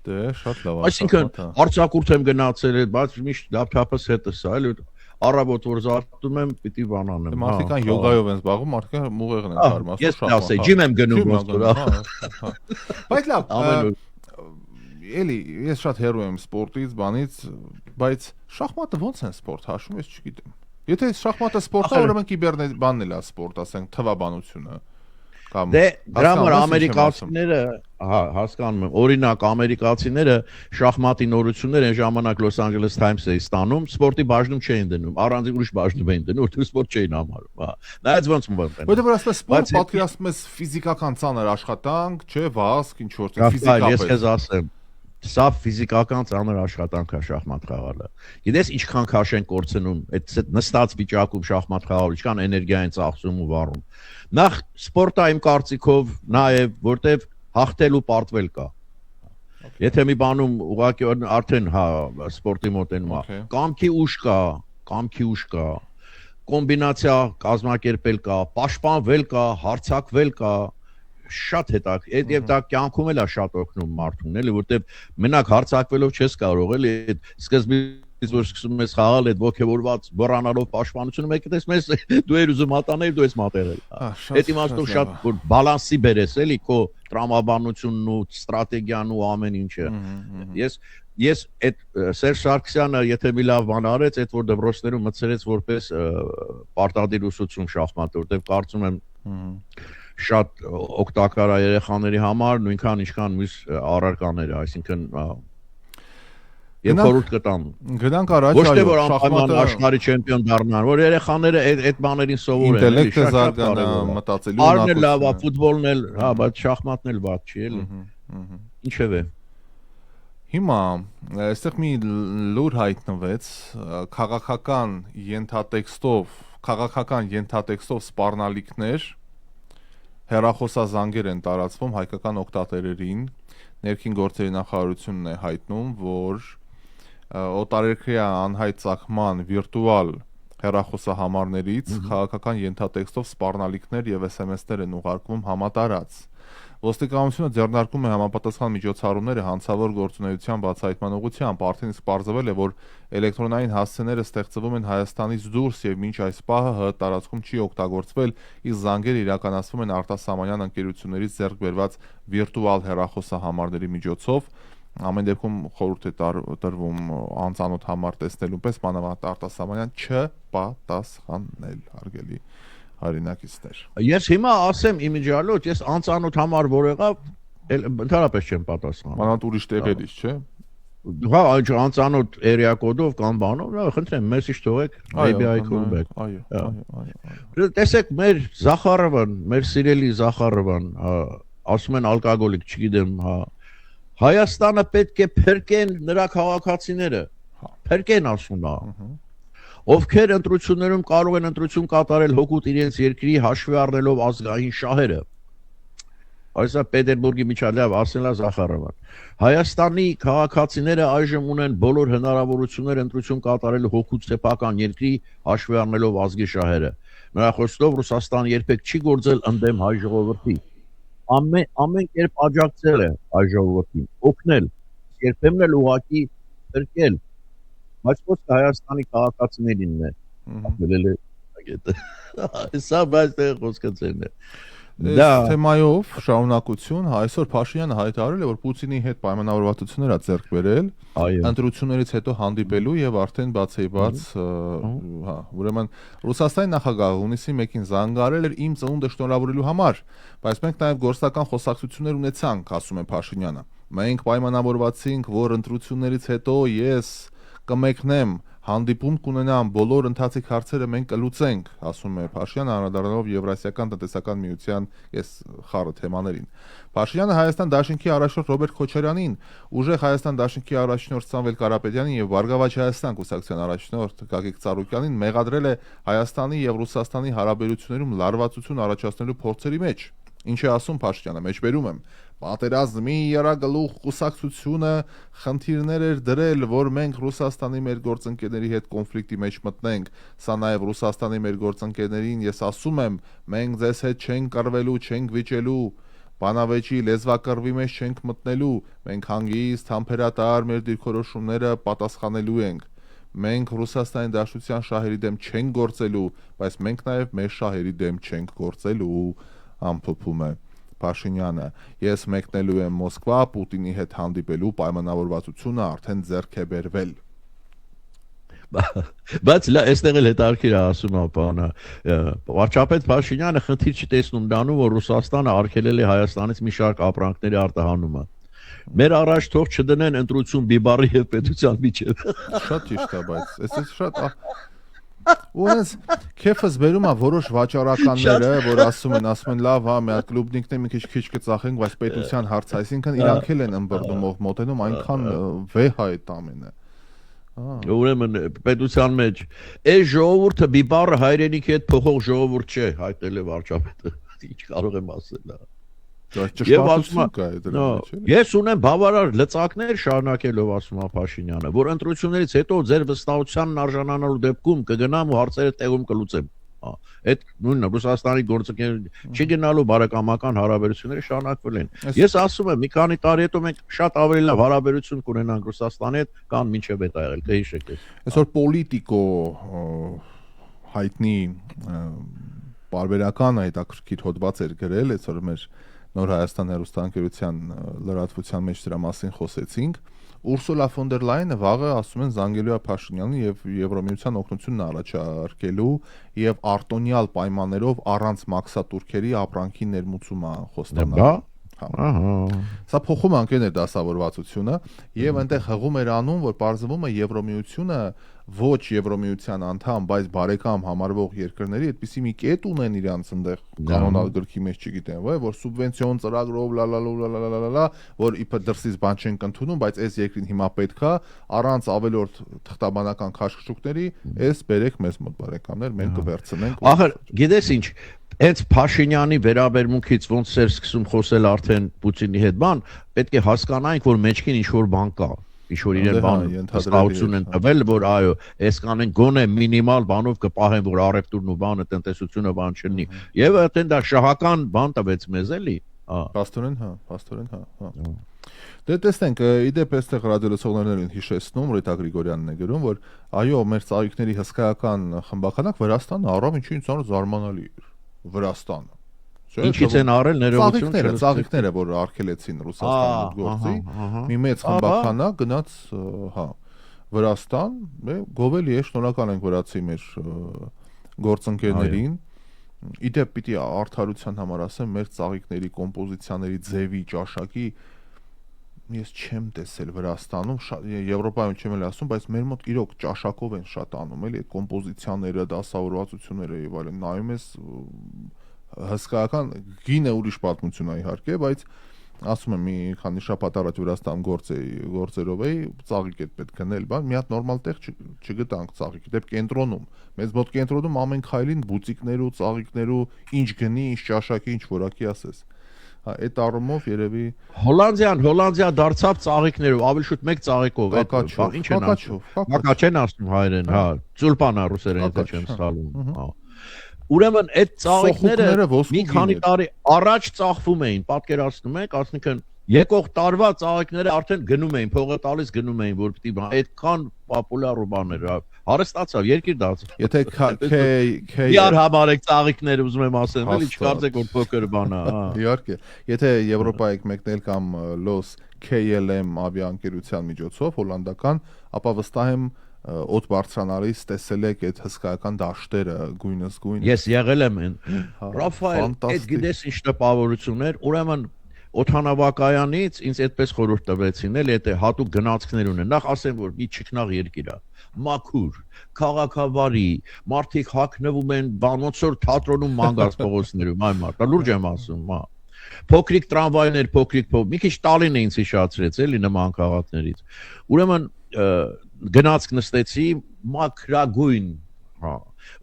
Դե շատ լավ է։ Այսինքն արձակուրդ եմ գնացել, բայց միշտ լապտոպս հետս է, էլի առավոտ որ զարթում եմ, պիտի բան անեմ։ Մարդիկ կան յոգայով են զբաղվում, մարդիկ ուղեղն են կարում, ասում շախմատ։ Ես ասեի, ջիմ եմ գնում ոնց։ Բայց լավ, էլի ես շատ հեռու եմ սպորտից, բանից, բայց շախմատը ոնց են սպորտ հաշվում, ես չգիտեմ։ Եթե շախմատը սպորտ է, ուրեմն կիբերնետ բանն էլ է սպորտ, ասենք թվաբանությունը։ Դե դրա համար ամերիկացիները, հա, հասկանում եմ, օրինակ ամերիկացիները շախմատի նորություններ այն ժամանակ Los Angeles Times-ը ստանում, սպորտի բաժնում չէին դնում, առանց ուրիշ բաժնում էին դնում, որտեղ սպորտ չէին համարում, հա։ That's ոնց մոտ են։ Որտեղ որ ասես սպորտ պատկերացնում ես ֆիզիկական ծանր աշխատանք, չէ, վազք, ինչ որ ֆիզիկապես։ Ես քեզ ասեմ, սա ֆիզիկական ծանր աշխատանք է շախմատ խաղալը։ Գիտես ինչքան քաշ են կորցնում այդ նստած վիճակում շախմատ խաղալ, ինչքան էներգիա են ծախսում ու վառում։ Նախ սպորտը իմ կարծիքով նաև որտեվ հաղթել ու պարտվել կա։ Եթե մի բանում ուղղակի արդեն հա սպորտի մոտենում է, կամքի ուժ կա, կոմբինացիա կազմակերպել կա, պաշտպանվել կա, հարձակվել կա, շատ հետաքրքիր եւ դա կյանքում էլ է շատ օգնում մարդուն, էլի, որտեւ մենակ հարձակվելով չես կարող, էլի, այդ սկզբից որ սկսում ես խաղալ այդ ոգևորված բռանալով պաշտպանությունը, մեկը դες մեզ դու ես ուզում մատանել, դու ես մատերել։ Այդ իմաստով շատ որ բալանսի բերես, էլի, քո տրամաբանությունն ու ստրատեգիան ու ամեն ինչը։ Ես այդ Սերժ Սարգսյանը, եթե մի լավ բան արեց, այդ որ դպրոցներում մտցրեց որպես պարտադիր ուսուցում շախմատը, որտեվ կարծում եմ շատ օգտակար է երեխաների համար, նույնքան ինչքան մյուս առարկաները, այսինքն եւ խորհուրդ կտամ։ Գնանք առաջ, ոչ թե որ անպայման աշխարհի չեմպիոն դառնան, որ երեխաները այդ բաներին սովորեն, ինտելեկտը զարգանա, մտածելու ունակությունը։ Արն էլ լավ է, ֆուտբոլն էլ, հա, բայց շախմատն էլ վատ չի, էլի։ Ինչևէ։ Հիմա այստեղ մի լուր հայտնվեց քաղաքական ենթատեքստով սպառնալիքներ հեռախոսազանգեր են տարածվում հայկական օգտատերերին, ներքին գործերի նախարարությունն է հայտնում, որ օտարերկրյա անհայտ ծագման վիրտուալ հեռախոսահամարներից քաղաքական ենթատեքստով սպառնալիքներ եւ SMS-ներ են ուղարկվում համատարած։ Ոստիկանությունը ձեռնարկում է համապատասխան միջոցառումները հանցավոր գործունեության բացահայտման ուղղությամբ, արդեն իսկ պարզվել է, որ էլեկտրոնային հասցեները ստեղծվում են Հայաստանից դուրս եւ մինչ այս պահը ՀՀ տարածքում չի օգտագործվել, իսկ զանգերը իրականացվում են արտասահմանյան ընկերություններից ձեռք բերված վիրտուալ հեռախոսահամարների միջոցով։ Ամեն դեպքում խորհուրդ է տրվում անծանոթ համար տեսնելու պես մանավանդ արտասահմանյան չպատասխանել, հարգելի հարինակիցներ։ Ես հիմա ասեմ իմիջիալոց, ես անծանոթ համար որ եղավ, ընդհանրապես չեմ պատասխանում։ Մանավանդ ուրիշ տեղերից, չէ։ հա անծանոթ area կոդով կամ բանով, խնդրեմ, մեսիջ թողեք, maybe I call back։ Այո։ Տեսեք, մեր Զախարովան, մեր սիրելի Զախարովան, ասում են ալկոգոլիկ, չգիտեմ, հա։ Հայաստանը պետք է փրկեն նրա քաղաքացիները։ Փրկեն ասում նա։ Ովքեր ընտրություններում կարող են ընտրություն կատարել հօգուտ իրենց երկրի հաշվի առնելով ազգային շահերը։ Այսա Պետերբուրգի միջալավ ասելա Զախարովան։ Հայաստանի քաղաքացիները այժմ ունեն բոլոր հնարավորություններ ընտրություն կատարելու հօգուտ սեփական երկրի հաշվի առնելով ազգի շահերը։ Նրա խոսքով Ռուսաստանը երբեք չի գործել ընդդեմ հայ ժողովրդի։ Ամեն կերպ աջակցել է հայ ժողովրդին, օգնել, երբեմն էլ ուղղակի փրկել։ Բայց խոսքը Հայաստանի քաղաքացիներինն է։ Ապրել է այդը։ Սա բայց խոսքը ցեն է։ Դա թեմայով շարունակություն այսօր Փաշինյանը հայտարարել է որ Պուտինի հետ պայմանավորվածություններ է ձեռք բերել ընտրություններից հետո հանդիպելու եւ արդեն բացեիբաց հա ուրեմն Ռուսաստանի նախագահը հունիսի 1-ին զանգարել էր իմ ծնունդը շնորհավորելու համար բայց մենք նաեւ գործական խոսակցություններ ունեցանք ասում է Փաշինյանը մենք պայմանավորվածինք որ ընտրություններից հետո ես կմեկնեմ հանդիպում կունենամ բոլոր ընթացիկ հարցերը մենք կլուծենք ասում է Փաշինյանը անդրադառնալով Եվրասիական տնտեսական միության այս խառը թեմաներին Փաշինյանը Հայաստան Դաշնքի առաջնորդ Ռոբերտ Քոչարյանին ուժեղ Հայաստան Դաշնքի առաջնորդ Սամվել Կարապետյանին եւ Բարգավաճ Հայաստան կուսակցության առաջնորդ Գագիկ Ծառուկյանին մեղադրել է Հայաստանի եւ Ռուսաստանի հարաբերություններում լարվածություն առաջացնելու փորձերի մեջ ինչի ասում Փաշինյանը մեջբերում եմ Պատերազմի երագլուխ կուսակցությունը խնդիրներ էր դրել, որ մենք Ռուսաստանի մեր գործընկերների հետ կոնֆլիկտի մեջ մտնենք, սա նաև Ռուսաստանի մեր գործընկերներին ես ասում եմ, մենք ձեզ հետ չենք կռվելու, չենք վիճելու, բանավեճի լեզվակռվի մեջ չենք մտնելու, մենք հանգիստ, համբերատար մեր դիրքորոշումները պատասխանելու ենք։ Մենք Ռուսաստանի Դաշնության շահերի դեմ չենք գործելու, բայց մենք նաև մեր շահերի դեմ չենք գործելու, ամփոփում է Փաշինյանը ես մեկնելու եմ Մոսկվա Պուտինի հետ հանդիպելու պայմանավորվածությունը արդեն ձեռք է բերվել Բայց լա այստեղ էլ հետարքիր ասում է բանը վարչապետ Փաշինյանը խնդիր չի տեսնում դանում որ Ռուսաստանը արգելել է Հայաստանից մի շարք ապրանքների արտահանումը մեր առաջ թող չդնեն ընտրություն բիբարի եւ պետության միջեւ շատ ճիշտ է բայց այս շատ Ոնց քեֆս բերում է որոշ վաճառականները, որ ասում են լավ, հա, մի հատ կլուբնիկներ մի քիչ կծախենք, բայց պետության հարց, այսինքն իրանք էլ են ըմբռնումով մոտենում, այնքան վեհ է այդ ամենը։ Ուրեմն պետության մեջ այս ժողովուրդը բիբարը հայրենիքի հետ փոխող ժողովուրդ չէ, հայտնել է վարչապետը։ Ինչ կարող եմ ասել։ Ես ունեմ բավարար լծակներ շարունակելով ասում է Փաշինյանը, որ ընտրություններից հետո ձեր վստահությանն արժանանալու դեպքում կգնամ ու հարցերը տեղում կլուծեմ։ Այդ նույնն Ռուսաստանի գործընկեր չգնալու բարեկամական հարաբերությունները շարունակվել են։ Ես ասում եմ, մի քանի տարի հետո մենք շատ ավելի լավ հարաբերություն կունենանք Ռուսաստանի հետ, քան մինչև այդ ա եղել, կհիշեք։ Այսօր Պոլիտիկո հայտնի բարբերական հետաքրքիր հոդված էր գրել, այսօր մեր Նոր Հայաստան հեռուստաընկերության լրատվության մեջ դրա մասին խոսեցինք Ուրսուլա ֆոն դեր Լայնը վաղը ասում են զանգելու է Փաշինյանին եւ Եվրոմիության օգնությունն առաջարկելու եւ արտոնյալ պայմաններով առանց մաքսատուրքերի ապրանքի ներմուծումը խոստանալ Սա փոխում անկեն էր դասավորվածությունը եւ այնտեղ հղում էր անում որ բարձվում է Եվրոմիությունը ոչ Եվրոմիության անդամ, բայց բարեկամ համարվող երկրների այդպիսի մի կետ ունեն իրանց այնտեղ կանոնալ գրքի մեջ չգիտեմ, որ սուբվենցիոն ծրագրով լա որ իբր դրսից բան չեն ընդունում, բայց այս երկրին հիմա պետքա առանց ավելորդ թղթաբանական քաշքշուկների այս բերեք մեզ մոտ բարեկամներ, մենք կվերցնենք։ Ախր, գիտես ինչ, Այդ Փաշինյանի վերաբերմունքից ոնց էր սկսում խոսել արդեն Պուտինի հետ բան, պետք է հասկանանք, որ մեջքին ինչ-որ բան կա, ինչ-որ իրեն բան հստակություն են տվել, որ այո, այս կանեն գոնե մինիմալ բանով կպահեն, որ առևտուրն ու բանը, տնտեսությունը բան չլինի։ Եվ այդտեն դա շահական բան տվեց մեզ էլի։ Պաստորեն, հա։ Դե տեսնենք, իդեպ այստեղ ռադիոլսողներն հիշեցնում, Ռիտա Գրիգորյանն է գրում, որ այո, մեր ծաղիկների հսկայական խմբականակ Վրաստանը առավ ինչի ինձ զարմանալի էր։ Վրաստանը։ Ինչից են արել ներողություն ծաղիկները, որ արգելեցին Ռուսաստանի գործի, մի մեծ խմբականակ գնաց, հա, Վրաստան, գովելի է, շնորհակալ ենք վրացի մեր գործընկերներին։ Իդեպ պիտի արդարության համար ասեմ, մեր ծաղիկների կոմպոզիցիաների ձևի, ճաշակի ես չեմ տեսել Վրաստանում, Եվրոպայում չեմ էլ ասում, բայց մեր մոտ իրոք ճաշակով են շատ անում, էլի այդ կոմպոզիցիաները, դասավորվածությունները եւ այլն, նայում ես հսկայական գինը ուրիշ պատմություն է իհարկե, բայց ասում եմ մի քանի շաբաթ առաջ Վրաստանում գործերով էի, ծաղիկ է պետք գնել, բան, մի հատ նորմալ տեղ չգտանք ծաղիկի, դեպ կենտրոնում, մեզ մոտ կենտրոնում ամեն քայլին բուտիկներու, ծաղիկներու, ինչ գնի, ինչ ճաշակի, ինչ որակի ասես։ Այդ առումով երևի Հոլանդիա դարձավ ծաղիկներով, ավելի շուտ մեկ ծաղիկով, ինչ են ասում։ Կակաչ են ասում հայերեն, հա, ծուլպանա ռուսերեն դա չեմ սխալվում, հա։ Ուրեմն այդ ծաղիկները մի քանի տարի առաջ ծաղվում էին, պատկերացնում եք, ասնքն եկող տարվա ծաղիկները արդեն գնում էին, փողը տալիս գնում էին, որ պիտի այդքան պոպուլյար բաներ, հարստացավ, երկիր դարձավ։ Եթե Իար համարեք ծաղիկները ուզում եմ ասեմ, էլի չկարծեք որ փոքր բան է, հա։ Իհարկե, եթե Եվրոպայիք մեկնել կամ LOS KLM ավիաընկերության միջոցով հոլանդական, ապա վստահ եմ օդ բարձրանալիս տեսել եք այդ հսկայական դաշտերը գույնս գույն։ Ես եղել եմ այն։ Ռաֆայել, այդ գիտես ինչ տպավորություններ, ուրեմն օդանավակայանից ինձ այդպես խորհուրդ տվեցին, էլ եթե հատուկ գնացքներ ունեն, նախ ասեմ որ մի ճկնաղ երկիր է, մաքուր, քաղաքավարի, մարդիկ հագնվում են ոնց որ թատրոնում մանգած փողոցներում, այ մարդա, լուրջ եմ ասում, հա։ Փոքրիկ տրամվայներ, փոքրիկ մի քիչ Տալին էին հիշացրեց, էլի նման քաղաքներից։ Ուրեմն գնացք նստեցի մաքրագույն, հա,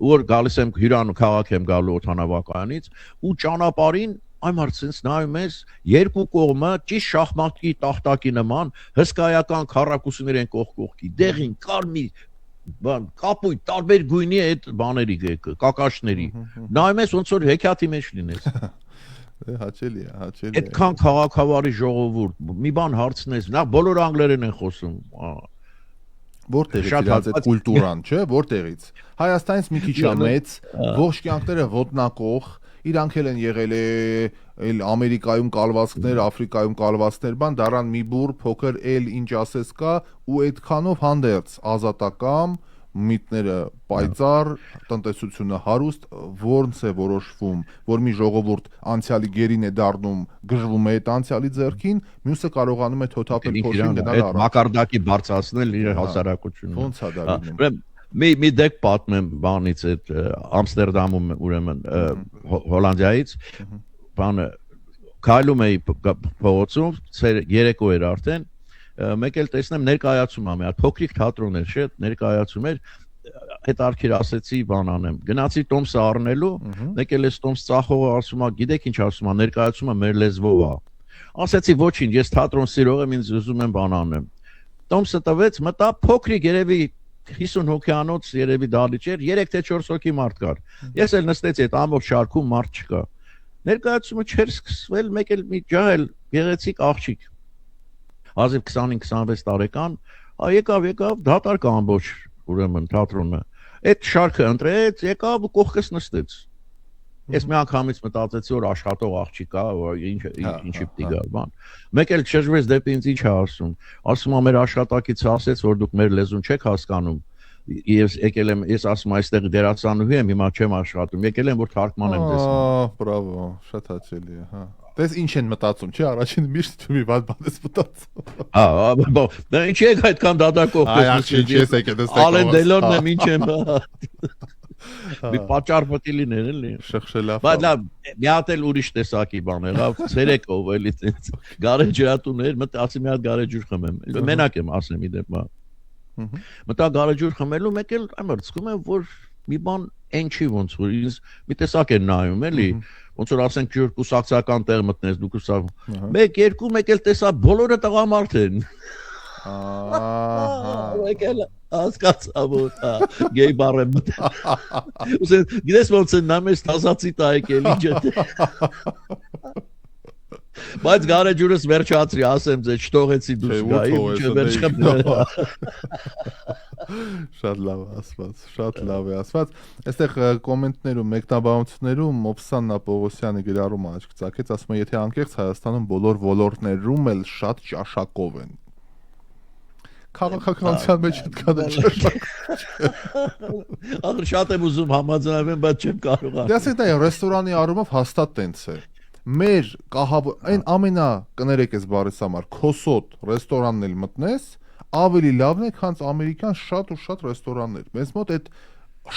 որ գալիս եմ հյուրան քաղաք եմ գալու օդանավակայանից ու ճանապարհին այ մարդ նայում ես երկու կողմը ճիշտ շախմատի տախտակի նման հսկայական քառակուսիներ են կողքի դեղին կարմիր բան կապույտ տարբեր գույնի այդ բաների կակաշների նայում ես ոնց որ հեքիաթի մեջ լինես հաճելի է այդքան քաղաքավարի ժողովուրդ մի բան հարցնես նախ բոլոր անգլերեն են խոսում Որտեղից իրաց այդ կուլտուրան, չէ, որտեղից Հայաստանից մի քիչ է մեծ, ողջ կյանքները ոտնակող, իրանք էլ են եղել էլ Ամերիկայում կալվածքներ, Աֆրիկայում կալվածքներ, բան դարան մի բուր փոքր էլ ինչ ասես կա ու այդքանով հանդերձ ազատական միտները պայծառ, տնտեսությունը հարուստ, ո՞րնց է որոշվում, որ մի ժողովուրդ անցյալի գերին է դառնում, գժվում է այդ անցյալի ձեռքին, մյուսը կարողանում է թոթափել փոշին գնալ առաջ։ Այդ մակարդակի բարձրացնել իր հասարակությունը։ Ոնց է դա լինում։ Մի դեպք պատմեմ բանից այդ Ամստերդամում ուրեմն Հոլանդիայից բանը քայլում էի փողոցում, երեկո էր արդեն մեկ էլ տեսնեմ ներկայացում ա մի հատ փոքրիկ թատրոն էր, չէ, ներկայացում էր, այդ արքիր ասեցի բան անեմ, գնացի տոմսը առնելու, մեկ էլ էս տոմս ծախողը ասում ա, գիտեք ինչ ասում ա, ներկայացումը մեր լեզվով ա։ Ասեցի ոչինչ, ես թատրոն սիրող եմ, ինձ ուզում եմ բան անեմ։ Տոմսը տվեց, մտա փոքրիկ երևի 50 հոգյանոց երևի դալիճ էր, 3 թե 4 հոգի մարդ կար։ Ես էլ նստեցի այդ ամբողջ շարքում մարդ չկա։ Ներկայացումը չէր սկսվել, մեկ էլ մի ջահել գեղեցիկ աղջիկ Ազիվ 25-26 տարեկան, եկավ դատարկ ամբողջ ուրեմն թատրոնը։ Այդ շարքը ընտրեց, եկավ ու կողքս նստեց։ Ես մի անգամից մտածեցի որ աշխատող աղջիկ է, որ ինչի պիտի գա, բան։ Մեկ էլ շրջվեց դեպի ինձ ինչ է ասում։ Ասում ա մեր աշխատակիցը ասեց, որ դուք մեր լեզուն չեք հասկանում։ Ես եկել եմ, ես ասում այստեղ դերասանուհի եմ, հիմա չեմ աշխատում։ Եկել եմ որ թարգմանեմ ձեզ։ Բրավո, շատ հաճելի է, հա։ Դες ինչ են մտածում, չէ, առաջին միշտ մի բան ես մտածում։ Դա ինչի եք այդքան դատակով տեսնում։ Ալեն Դելոնն եմ ինչ եմ։ Մի պատճառ պետք է լիներ էլի։ Շխշելա։ Բայց լավ, մի հատ էլ ուրիշ տեսակի բան է, լավ, ցերեկով էլի տենց գարեջրատուներ, մտածի մի հատ գարեջուր խմեմ։ Մենակ եմ ասեմ իդեպ։ Մտա գարեջուր խմելու, մեկ էլ ամրցքում եմ, որ մի բան այնչի ոնց որ ինձ մի տեսակ են նայում էլի։ Ոնց որ ասենք ջուր կուսակցական տեղ մտնես դու կուսակ 1-2 մեկ էլ տեսա բոլորը տղամարդ են մեկ էլ հասկացա որ գեյ բար եմ մտել գիտես ոնց են նամես տազացի տայք էլի ջետ բայց գարեջուրս վերջացրի ասեմ ձեզ չթողեցի դուրս գայի ինչ վերջ խմել Շատ լավ ասված, շատ լավ է ասված։ Այստեղ կոմենտներում, մեկնաբանություններում Մոբսան Պողոսյանը գրառում աչք ծակեց, ասում է, եթե անկեղծ Հայաստանում բոլոր ոլորտներում էլ շատ ճաշակով են։ Քաղաքականության մեջ այդքան ճաշակ։ Ահա շատ եմ ուզում համաձայնեմ, բայց չեմ կարող։ Դե ասեք դա ռեստորանի առումով հաստատ տենց է։ մեր այն ամենա կներեք այս բառից համար քոսոտ ռեստորանն էլ մտնես, ավելի լավն է, քան ամերիկյան շատ ու շատ ռեստորաններ։ Մեզ մոտ այդ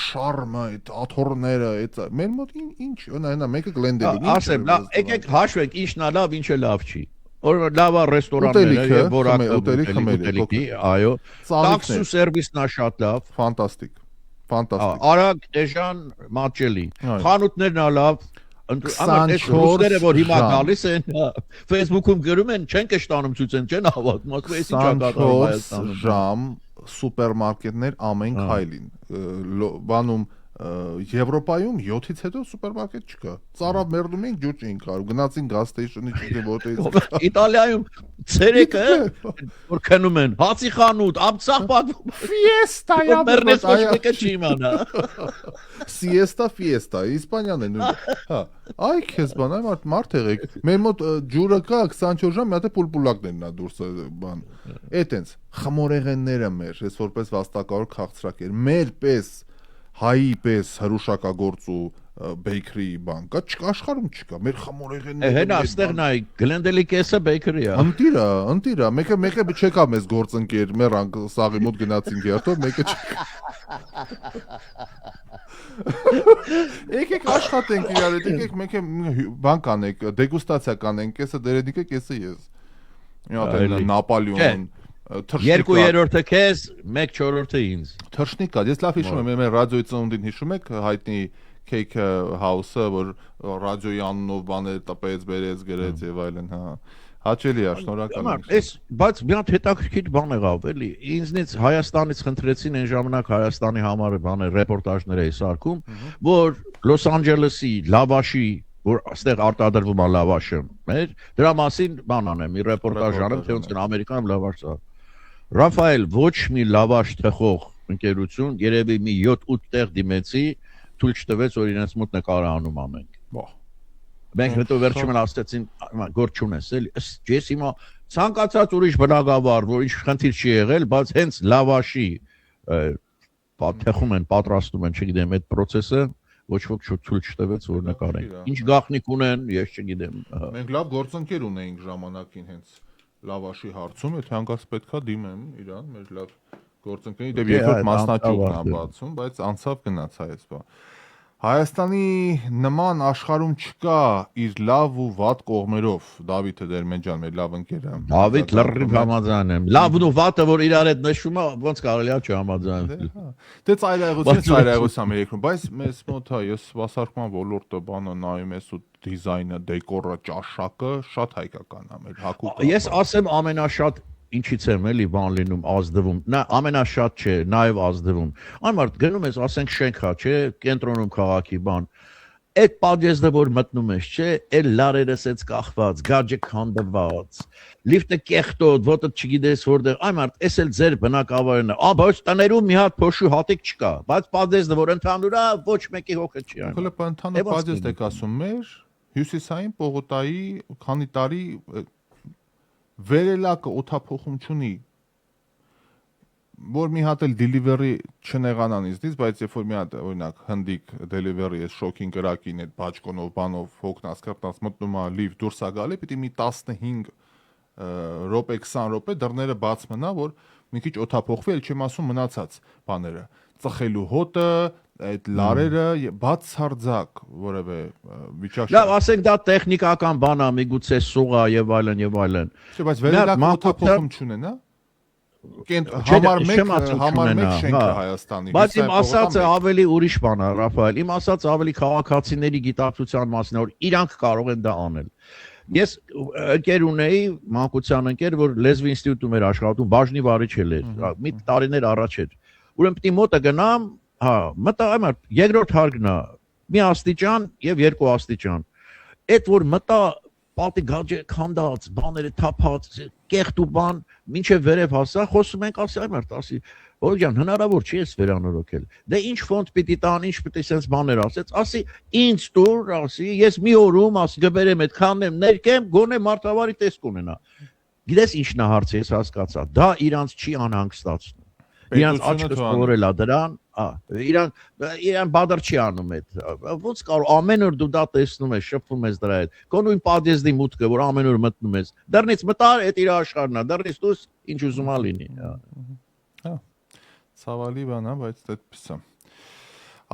շարմը, այդ աթոռները, այդ մեր մոտ ինչ, նա մեկը Գլենդելին։ Ասեմ, եկեք հաշվենք ինչն է լավ, ինչը լավ չի։ Որ լավ ռեստորանները եւ որակը ուտելիքի, այո։ Տաքսի սերվիսն է շատ լավ։ Ֆանտաստիկ։ Արագ, էժան, մատչելի։ Խանութներն է լավ։ Այս ռուսները որ հիմա գալիս են Facebook-ում գրում են, չեն կշտանում ցույցեն, չեն հավատում, ասում են, ինչա կատարում Հայաստանում։ 24 ժամ սուպերմարկետներ ամեն քայլին։ Բանում Եվրոպայում 7-ից հետո սուպերմարկետ չկա։ Ծառավ մերդում ենք, ջուր չենք կարող։ Գնացին gas station-ի չգիտեմ որտեղից։ Իտալիայում ցերեկը որ քնում են, հացի խանութ, ամսախ պատվում։ Fiesta, մերնես ոչ մեկը չի իմանա։ Fiesta, Իսպանիան է նույն։ Հա, այ քեզ բան, այ մարդ եղեք։ Մեր մոտ ջուրը կա 24 ժամ, մի հատ պուլպուլակներն է դուրս բան։ Էտենց խմորեղենները մեր, ես որպես վաստակավոր քաղցրակեր, մեր պես հայի պես հրուշակագործ ու բեյքերի բան կա, չկա աշխարհում չկա, մեր խմորեղենները։ Հենա, այստեղ նայ, Գլենդելի կեսը բեյքերի է։ Ընտիրա, մեկը չեկա մեզ գործընկեր, մեռանք սաղի մոտ գնացինք երթով, մեկը չեկա։ Եկեք աշխատենք իրար հետ, եկեք մենք բան կանենք, դեգուստացիա կանենք, կեսը դերեդիկը, կեսը ես։ Մի հատ Նապոլեոն Երկու-երորդը քեզ, 1/4-ը ինձ։ Թռշնիկ կա, ես լավ հիշում եմ, մեր ռադիոյի ծնունդին հիշում եք հայտնի Cake House-ը, որ ռադիոյի անունով բաներ տպեց, բերեց, գրեց եւ այլն, հա։ Հաճելի է, շնորհակալ եմ։ Բայց մի հատ հետաքրքիր բան եղավ, էլի։ Ինձնից Հայաստանից խնդրեցին այն ժամանակ Հայաստանի համար բաներ ռեպորտաժներ էի սարքում, որ Լոս Անջելեսի լավաշի որ այստեղ արտադրվում է լավաշը, դրա մասին բան անեմ, մի ռեպորտաժ անեմ, թե ոնց են Ամերիկայում լավաշ սա։ Ռաֆայել ոչ մի լավաշ թխող ընկերություն, երևի մի 7-8 տեղ դիմեցի, թույլ չտվեց, որ իրենց մոտ նկարահանում անենք։ Մենք հետո վերջում ասացին, գործ չունես, էլի, ես հիմա ցանկացած ուրիշ բնակավար, որ ինչ խնդիր չի եղել, բայց հենց լավաշի թխում են, պատրաստում են, չգիտեմ, այդ process-ը ոչ ոք ցույց չտվեց որ նկարենք։ Ինչ գաղտնիք ունեն, ես չգիտեմ։ Մենք լավ գործընկեր ունեինք ժամանակին հենց լավաշի հարցում, եթե հանգած պետքա դիմեմ իրան, մեր լավ գործընկերին, դեպի երկրորդ մասնաճյուղն է բացում, բայց անցավ գնաց այս բան։ Հայաստանի նման աշխարհում չկա իր լավ ու վատ կողմերով, Դավիթ Դերմենջյան, մեր լավ ընկերը։ Դավիթ լրիվ համաձայն եմ։ Լավն ու վատը որ իրար հետ նշվում է, ոնց կարելի է չհամաձայնել։ Դե ծայրահեղության մեր երկրում, բայց մեզ մոտ է, ես սպասարկման ոլորտը բանը նայում ես ու դիզայնը, դեկորը, ճաշակը շատ հայկական է մեր հակուկը։ Ես ասեմ ամենաշատ ինչից եմ էլի բան լինում ազդվում, նա ամենաշատ չէ, նաև ազդվում։ Անմարդ գնում ես, ասենք շենքա, չէ, կենտրոնում քաղաքի բան։ Այդ պատժեզը որ մտնում ես, չէ, այլ լարերս էց կախված, գաջը քանդված, լիֆտը կեղտոտ, ոտը չգիտես որտեղ, անմարդ, էս էլ ձեր բնակավարն է։ Բայց տներում մի հատ փոշու հատիկ չկա, բայց պատժեզը որ ընդհանուր է, ոչ մեկի հոգը չի անում։ Հələ ընդհանուր պատժեզ եք ասում մեր հյուսիսային Պողոտայի քանի տարի վերելակը օթափողում չունի, որ մի հատ էլ delivery չնեղանան իզնից, բայց երբ որ մի հատ օրինակ հնդիկ delivery է շոքին կրակին այդ բաճկոնով բանով հոգնած կրտնած մտնում է լիվ դուրս է գալի, պիտի մի 15 րոպե 20 րոպե դռները բաց մնա, որ մի քիչ օթափողվի, էլ չեմ ասում մնացած բաները, ծխելու հոտը, այդ լարերը բացարձակ որևէ վիճակ։ Լավ, ասենք դա տեխնիկական բան է, միգուցե սուղա եւ այլն եւ այլն։ Չէ, բայց վերելակ օթափողում չունեն, հա։ Համար մեկ շենքը Հայաստանի։ Բայց իմ ասածը ավելի ուրիշ բան է, Ռաֆայել։ Իմ ասածը ավելի քաղաքացիների գիտակցության մասին է, որ իրանք կարող են դա անել։ Ես ընկեր ունեի, մանկության ընկեր, որ լեզվի ինստիտուտում էր աշխատում, բաժնի վարիչ էր, մի տարիներ առաջ էր։ Ուրեմն պիտի մոտը գնամ, հա, մտա այմար, երկրորդ հարկն է, մի աստիճան եւ երկու աստիճան։ Այդ որ մտա պատի գաջը քանդած, բաները թափած, կեղտ ու բան, մինչև վերև հասա, խոսում ենք, ասի այմար, ասի, որ ջան, հնարավոր չի էս վերանորոգել։ Դե ինչ ֆոնդ պիտի տան, ինչ պիտի sense բաներ ասեց, ասի, ինձ տուր, ասի, ես մի օրում, ասի, գբերեմ այդ քանեմ, ներկեմ, գոնե մարդավարի տեսք ունենա։ Գիտես ինչն է հարցը, ես հասկացա, դա իրանց չի անհանգստացնում։ Իրանց աչքը սովորել է դրան, իրան բادر չի անում այդ։ Ոնց կարող ամեն օր դու դա տեսնում ես, շփվում ես դրա հետ։ Քո նույն պատեզդի մուտքը, որ ամեն օր մտնում ես։ Դեռնից մտար, այդ իր աշխարհն է, դեռնից դուս ինչ ուզում ա լինի։ Հա։ Ցավալի բան է, բայց այդպես է։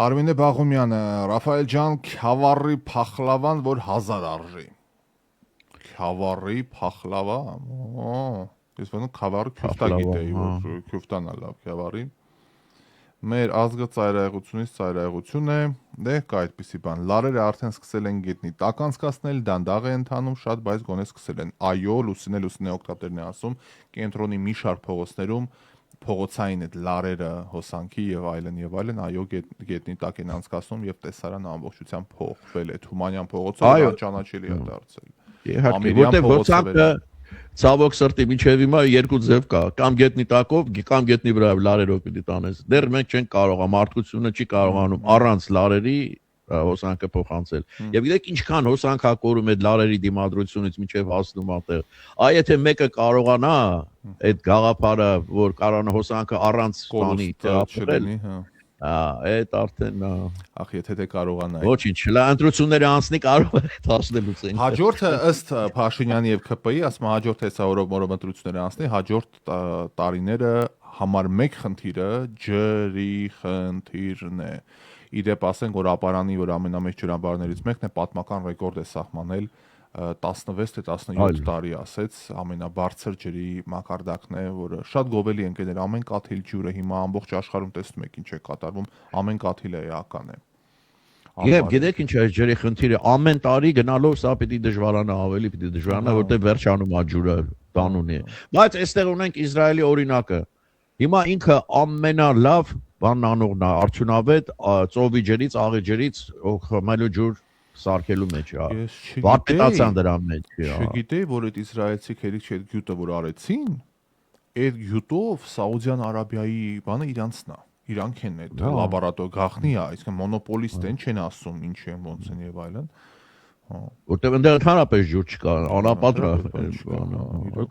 Արմինե Բաղումյանը, Ռաֆայել ջան, քավառի փախլավան, որ 1000 արժի։ Քավառի փախլավա։ Ես ոնում քավառի քյուֆտա գիտեի, որ քյուֆտան է լավ քավառին։ Մեր ազգը ծայրահեղությունից ծայրահեղություն է, դե կա այդպիսի բան։ Լարերը արդեն սկսել են գետնի տակ անցկացնել, դանդաղ է ընթանում շատ, բայց գոնե սկսել են։ Այո, Լուսինե օկտատերն է ասում, կենտրոնի մի շարք փողոցներում փողոցային այդ լարերը, հոսանքի եւ այլն, այո, գետնի տակ են անցկացնում եւ տեսարանը ամբողջությամբ փոխվել է։ Թումանյան փողոցը անճանաչելի է դարձել։ Իհարկե, որտեղ հոսանքը ցավոք սրտի միջև հիմա երկու ձև կա, կամ գետնի տակով, կամ գետնի վրա լարերով պիտի տանես։ Դեռ մենք չենք կարող, մարդկությունը չի կարողանում առանց լարերի հոսանքը փոխանցել։ Եվ գիտեք ինչքան հոսանքակորում այդ լարերի դիմադրությունից միջև հասնում ատեղ։ Այ եթե մեկը կարողանա այդ գաղափարը, որ կարողանա հոսանքը առանց բանի թափել, այդ արդեն ախ եթե դե կարողանա։ Ոչինչ, ընտրությունները անցնի կարող է հասնելուց այն։ Հաջորդը ըստ Փաշինյանի եւ ՔՊ-ի, ասում հաջորդ հեսավորով որով ընտրությունները անցնի, հաջորդ տարիները համար 1 խնդիրը ջրի խնդիրն է։ Իդեպ ասենք որ ապարանի որ ամենամեծ ջրամբարներից մեկն է պատմական ռեկորդ է սահմանել 16 թե 17 տարի ասեց ամենաբարձր ջրի մակարդակն է որը շատ գովելի ընկերներ ամեն կաթիլ ջուրը հիմա ամբողջ աշխարհում տեսնում եք ինչ է կատարվում ամեն կաթիլը էական է Եվ գիտեք ինչ է ջրի խնդիրը ամեն տարի գնալով սա պիտի դժվարանա ավելի պիտի դժվարանա որտեղ վերջանում է ջուրը տանունի բայց այստեղ ունենք Իսրայելի օրինակը հիմա ինքը ամենալավ բանն անողն է արդյունավետ ծովի ջրից աղի ջրից խմելու ջուր սարքելու մեջ է վատետացան դրա մեջ չգիտեի որ այդ իսրայելցի քերիք չէ գյուտը որ արեցին այդ գյուտով Սաուդյան Արաբիայի բանը իրանցն է իրանք են այդ լաբորատոր գախնի է այսինքն մոնոպոլիստ են չեն ասում ինչ են ոնց են եւ այլն որտեղ այնտեղ ընդհանրապես ջուր չկա անապատր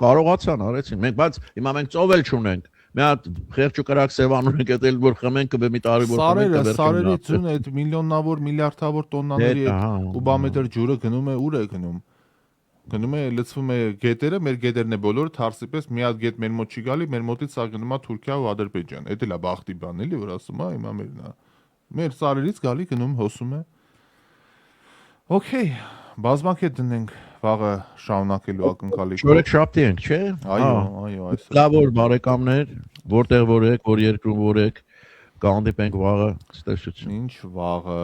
կարողացան արեցին մենք բայց հիմա մենք ծով էլ չունենք մի հատ խեղճ ու կրակ սևան ունենք այդել որ խմենք կբե մի տարի որ խմենք սարերի ծուն այդ միլիոնավոր միլիարդավոր տոննաների կուբամետր ջուրը գնում է ուր է գնում է լցվում է գետերը մեր գետերն է բոլորը թարսի պես մի հատ գետ մեր մոտ չի գալի մեր մոտից սա գնում է Թուրքիա ու Ադրբեջան դա էլ է բախտի բան էլի որ ասում է հիմա մեր սարերից գալի գնում հոսում է Okay բազմակետ դնենք վաղը շարունակելու ակնկալիքով Շորեքշապտի ենք, չէ։ Այո, այսօր։ Լավ որ բարեկամներ, որտեղ որ եք, որ երկրում որ եք, կհանդիպենք վաղը, ցտեսություն։ Ինչ վաղը։